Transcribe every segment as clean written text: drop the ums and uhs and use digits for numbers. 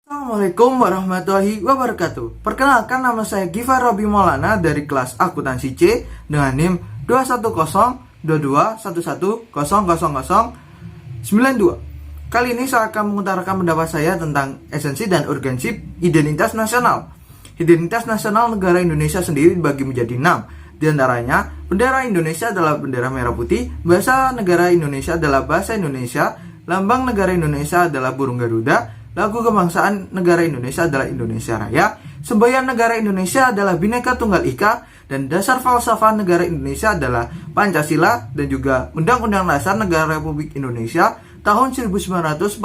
Assalamualaikum warahmatullahi wabarakatuh. Perkenalkan, nama saya Gifar Robi Maulana dari kelas akuntansi C dengan NIM 2102211000092. Kali ini saya akan mengutarakan pendapat saya tentang esensi dan urgensi identitas nasional. Identitas nasional negara Indonesia sendiri dibagi menjadi 6. Di antaranya, bendera Indonesia adalah bendera merah putih, bahasa negara Indonesia adalah bahasa Indonesia, lambang negara Indonesia adalah burung Garuda, lagu kebangsaan negara Indonesia adalah Indonesia Raya, semboyan negara Indonesia adalah Bhinneka Tunggal Ika, dan dasar falsafah negara Indonesia adalah Pancasila dan juga Undang-Undang Dasar Negara Republik Indonesia tahun 1945.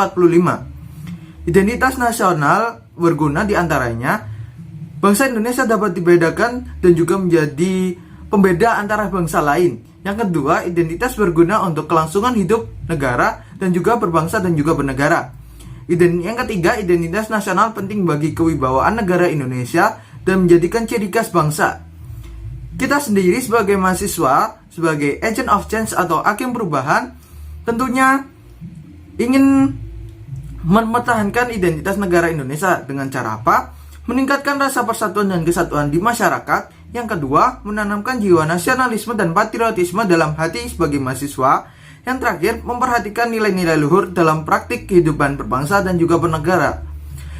Identitas nasional berguna diantaranya bangsa Indonesia dapat dibedakan dan juga menjadi pembeda antara bangsa lain. Yang kedua, identitas berguna untuk kelangsungan hidup negara dan juga berbangsa dan juga bernegara. Yang ketiga, identitas nasional penting bagi kewibawaan negara Indonesia dan menjadikan ciri khas bangsa. Kita sendiri sebagai mahasiswa, sebagai agent of change atau agen perubahan, tentunya ingin mempertahankan identitas negara Indonesia dengan cara apa? Meningkatkan rasa persatuan dan kesatuan di masyarakat. Yang kedua, menanamkan jiwa nasionalisme dan patriotisme dalam hati sebagai mahasiswa. Yang terakhir, memperhatikan nilai-nilai luhur dalam praktik kehidupan berbangsa dan juga bernegara.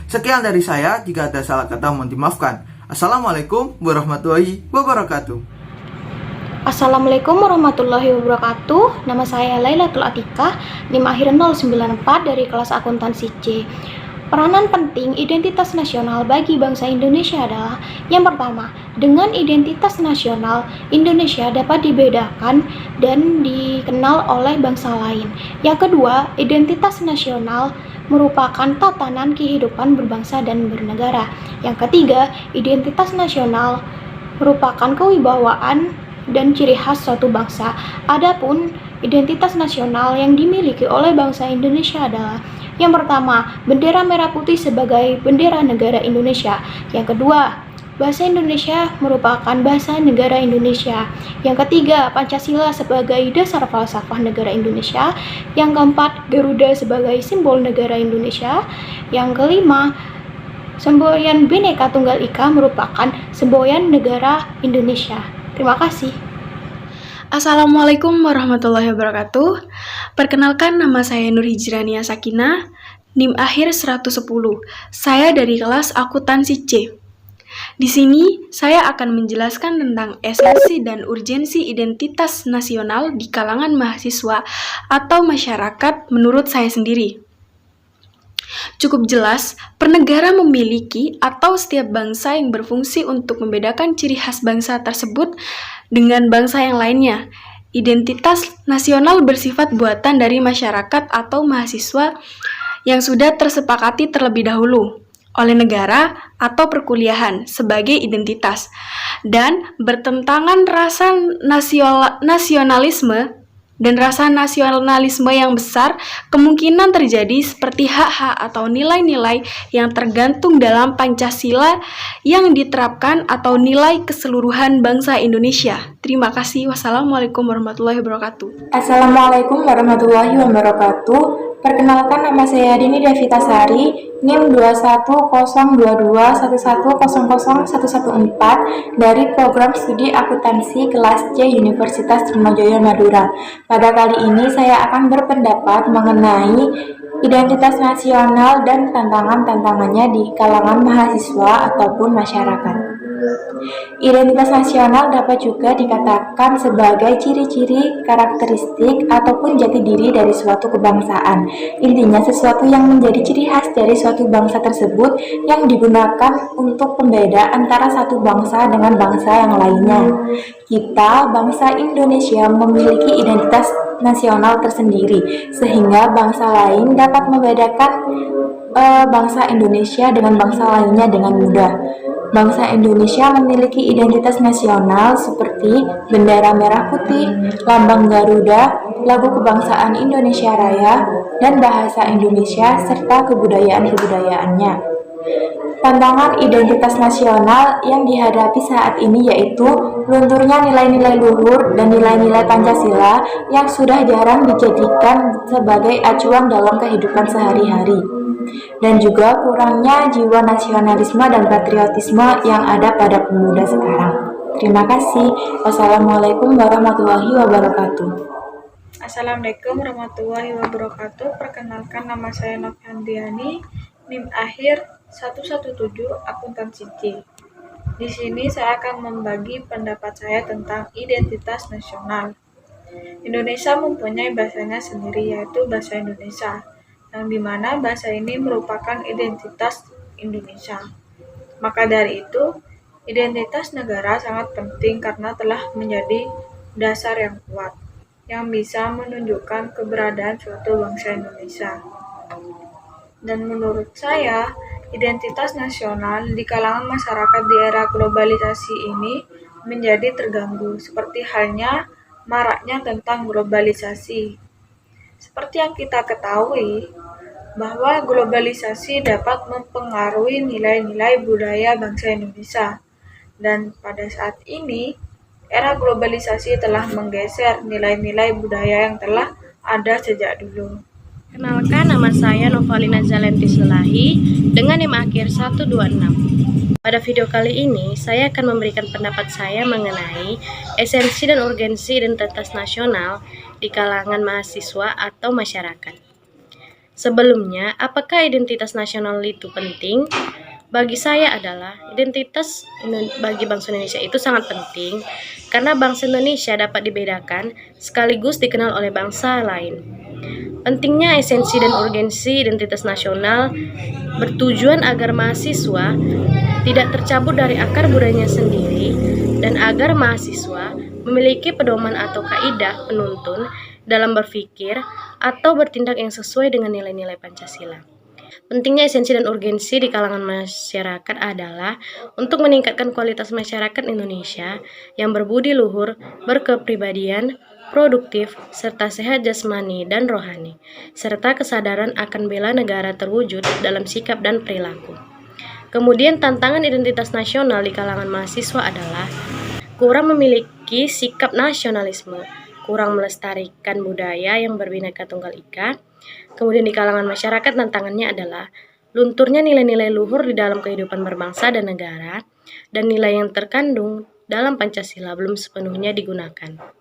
Sekian dari saya, jika ada salah kata mohon dimaafkan. Assalamualaikum warahmatullahi wabarakatuh. Assalamualaikum warahmatullahi wabarakatuh. Nama saya Lailatul Atikah, NIM akhir 094 dari kelas akuntansi C. Peranan penting identitas nasional bagi bangsa Indonesia adalah: yang pertama, dengan identitas nasional, Indonesia dapat dibedakan dan dikenal oleh bangsa lain. Yang kedua, identitas nasional merupakan tatanan kehidupan berbangsa dan bernegara. Yang ketiga, identitas nasional merupakan kewibawaan dan ciri khas suatu bangsa. Adapun identitas nasional yang dimiliki oleh bangsa Indonesia adalah: yang pertama, bendera merah putih sebagai bendera negara Indonesia. Yang kedua, bahasa Indonesia merupakan bahasa negara Indonesia. Yang ketiga, Pancasila sebagai dasar falsafah negara Indonesia. Yang keempat, Garuda sebagai simbol negara Indonesia. Yang kelima, semboyan Bhinneka Tunggal Ika merupakan semboyan negara Indonesia. Terima kasih. Assalamualaikum warahmatullahi wabarakatuh. Perkenalkan, nama saya Nur Hijrania Sakinah, NIM akhir 110. Saya dari kelas akuntansi C. Di sini saya akan menjelaskan tentang esensi dan urgensi identitas nasional di kalangan mahasiswa atau masyarakat menurut saya sendiri. Cukup jelas, pernegara memiliki atau setiap bangsa yang berfungsi untuk membedakan ciri khas bangsa tersebut dengan bangsa yang lainnya. Identitas nasional bersifat buatan dari masyarakat atau mahasiswa yang sudah tersepakati terlebih dahulu oleh negara atau perkuliahan sebagai identitas, dan bertentangan rasa nasionalisme dan rasa nasionalisme yang besar kemungkinan terjadi seperti hak-hak atau nilai-nilai yang tergantung dalam Pancasila yang diterapkan atau nilai keseluruhan bangsa Indonesia. Terima kasih. Wassalamualaikum warahmatullahi wabarakatuh. Assalamualaikum warahmatullahi wabarakatuh. Perkenalkan, nama saya Dini Devita Sari, NIM 2102211000114 dari program studi akuntansi kelas C Universitas Trunojoyo Madura. Pada kali ini saya akan berpendapat mengenai identitas nasional dan tantangan-tantangannya di kalangan mahasiswa ataupun masyarakat. Identitas nasional dapat juga dikatakan sebagai ciri-ciri, karakteristik, ataupun jati diri dari suatu kebangsaan. Intinya, sesuatu yang menjadi ciri khas dari suatu bangsa tersebut yang digunakan untuk pembeda antara satu bangsa dengan bangsa yang lainnya. Kita, bangsa Indonesia, memiliki identitas nasional tersendiri, sehingga bangsa lain dapat membedakan bangsa Indonesia dengan bangsa lainnya dengan mudah. Bangsa Indonesia memiliki identitas nasional seperti bendera merah putih, lambang Garuda, lagu kebangsaan Indonesia Raya, dan bahasa Indonesia serta kebudayaan-kebudayaannya. Tantangan identitas nasional yang dihadapi saat ini yaitu lunturnya nilai-nilai luhur dan nilai-nilai Pancasila yang sudah jarang dijadikan sebagai acuan dalam kehidupan sehari-hari, dan juga kurangnya jiwa nasionalisme dan patriotisme yang ada pada pemuda sekarang. Terima kasih. Wassalamualaikum warahmatullahi wabarakatuh. Assalamualaikum warahmatullahi wabarakatuh. Perkenalkan, nama saya Noviandiani, NIM akhir 117 akuntansi C. Di sini saya akan membagi pendapat saya tentang identitas nasional. Indonesia mempunyai bahasanya sendiri, yaitu bahasa Indonesia, yang dimana bahasa ini merupakan identitas Indonesia. Maka dari itu, identitas negara sangat penting karena telah menjadi dasar yang kuat, yang bisa menunjukkan keberadaan suatu bangsa Indonesia. Dan menurut saya, identitas nasional di kalangan masyarakat di era globalisasi ini menjadi terganggu, seperti halnya maraknya tentang globalisasi. Seperti yang kita ketahui, bahwa globalisasi dapat mempengaruhi nilai-nilai budaya bangsa Indonesia. Dan pada saat ini, era globalisasi telah menggeser nilai-nilai budaya yang telah ada sejak dulu. Kenalkan, nama saya Novalina Zalenti Sulahi dengan NIM akhir 126. Pada video kali ini, saya akan memberikan pendapat saya mengenai esensi dan urgensi identitas nasional di kalangan mahasiswa atau masyarakat. Sebelumnya, apakah identitas nasional itu penting? Bagi saya adalah identitas bagi bangsa Indonesia itu sangat penting karena bangsa Indonesia dapat dibedakan sekaligus dikenal oleh bangsa lain. Pentingnya esensi dan urgensi identitas nasional bertujuan agar mahasiswa tidak tercabut dari akar budayanya sendiri dan agar mahasiswa memiliki pedoman atau kaidah penuntun dalam berpikir atau bertindak yang sesuai dengan nilai-nilai Pancasila. Pentingnya esensi dan urgensi di kalangan masyarakat adalah untuk meningkatkan kualitas masyarakat Indonesia yang berbudi luhur, berkepribadian, produktif, serta sehat jasmani dan rohani, serta kesadaran akan bela negara terwujud dalam sikap dan perilaku. Kemudian tantangan identitas nasional di kalangan mahasiswa adalah kurang memiliki sikap nasionalisme, kurang melestarikan budaya yang berbineka tunggal ika. Kemudian di kalangan masyarakat tantangannya adalah lunturnya nilai-nilai luhur di dalam kehidupan berbangsa dan negara, dan nilai yang terkandung dalam Pancasila belum sepenuhnya digunakan.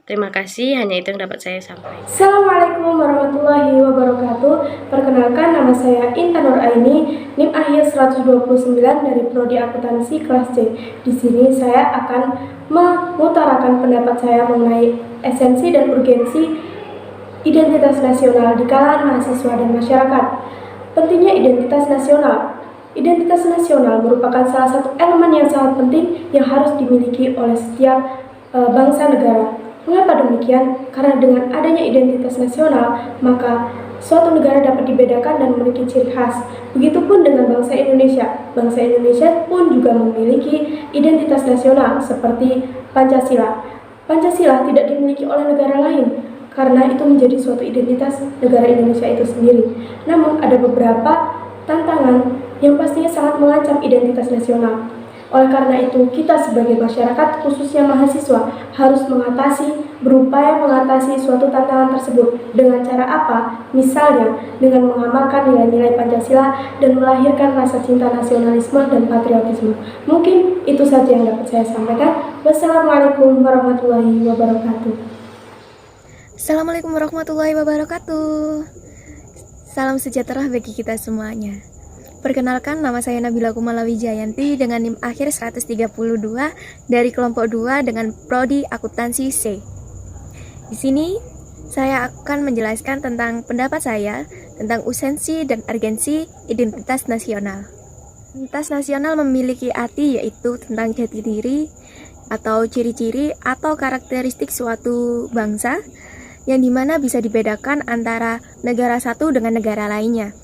Terima kasih, hanya itu yang dapat saya sampaikan. Assalamualaikum warahmatullahi wabarakatuh. Perkenalkan, nama saya Intan Nur Aini, NIM akhir 129 dari Prodi Akuntansi kelas C. Di sini saya akan mengutarakan pendapat saya mengenai esensi dan urgensi identitas nasional di kalangan mahasiswa dan masyarakat. Pentingnya identitas nasional. Identitas nasional merupakan salah satu elemen yang sangat penting yang harus dimiliki oleh setiap bangsa negara. Mengapa demikian? Karena dengan adanya identitas nasional, maka suatu negara dapat dibedakan dan memiliki ciri khas. Begitupun dengan bangsa Indonesia. Bangsa Indonesia pun juga memiliki identitas nasional seperti Pancasila. Pancasila tidak dimiliki oleh negara lain karena itu menjadi suatu identitas negara Indonesia itu sendiri. Namun ada beberapa tantangan yang pastinya sangat mengancam identitas nasional. Oleh karena itu, kita sebagai masyarakat, khususnya mahasiswa, harus berupaya mengatasi suatu tantangan tersebut. Dengan cara apa? Misalnya, dengan mengamalkan nilai-nilai Pancasila dan melahirkan rasa cinta nasionalisme dan patriotisme. Mungkin itu saja yang dapat saya sampaikan. Wassalamualaikum warahmatullahi wabarakatuh. Assalamualaikum warahmatullahi wabarakatuh. Salam sejahtera bagi kita semuanya. Perkenalkan, nama saya Nabila Kumala Wijayanti dengan NIM akhir 132 dari kelompok 2 dengan Prodi Akuntansi C. Di sini saya akan menjelaskan tentang pendapat saya tentang esensi dan urgensi identitas nasional. Identitas nasional memiliki arti yaitu tentang jati diri atau ciri-ciri atau karakteristik suatu bangsa yang dimana bisa dibedakan antara negara satu dengan negara lainnya.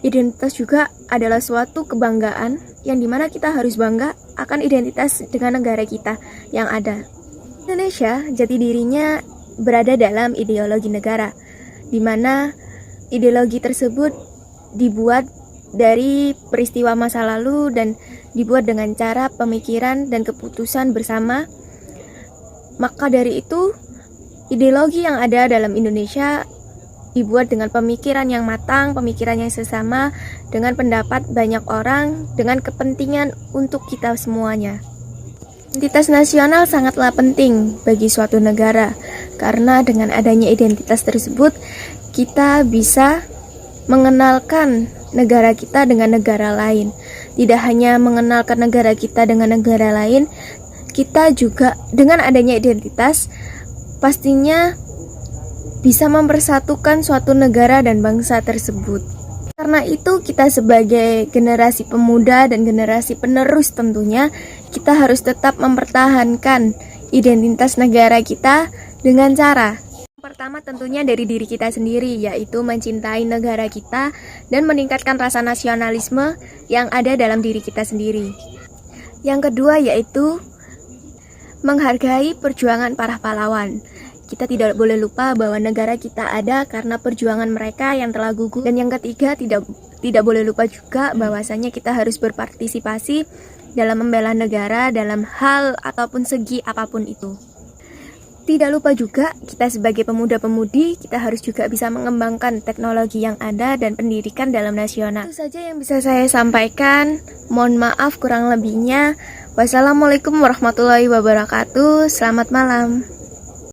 Identitas juga adalah suatu kebanggaan yang dimana kita harus bangga akan identitas dengan negara kita yang ada. Indonesia jati dirinya berada dalam ideologi negara, di mana ideologi tersebut dibuat dari peristiwa masa lalu dan dibuat dengan cara pemikiran dan keputusan bersama. Maka dari itu, ideologi yang ada dalam Indonesia dibuat dengan pemikiran yang matang, pemikiran yang sesama, dengan pendapat banyak orang, dengan kepentingan untuk kita semuanya. Identitas nasional sangatlah penting bagi suatu negara, karena dengan adanya identitas tersebut, kita bisa mengenalkan negara kita dengan negara lain. Tidak hanya mengenalkan negara kita dengan negara lain, kita juga dengan adanya identitas, pastinya bisa mempersatukan suatu negara dan bangsa tersebut. Karena itu kita sebagai generasi pemuda dan generasi penerus tentunya kita harus tetap mempertahankan identitas negara kita dengan cara pertama tentunya dari diri kita sendiri, yaitu mencintai negara kita dan meningkatkan rasa nasionalisme yang ada dalam diri kita sendiri. Yang kedua yaitu menghargai perjuangan para pahlawan. Kita tidak boleh lupa bahwa negara kita ada karena perjuangan mereka yang telah gugur. Dan yang ketiga, tidak boleh lupa juga bahwasanya kita harus berpartisipasi dalam membela negara dalam hal ataupun segi apapun itu. Tidak lupa juga kita sebagai pemuda-pemudi, kita harus juga bisa mengembangkan teknologi yang ada dan pendidikan dalam nasional. Itu saja yang bisa saya sampaikan. Mohon maaf kurang lebihnya. Wassalamualaikum warahmatullahi wabarakatuh. Selamat malam.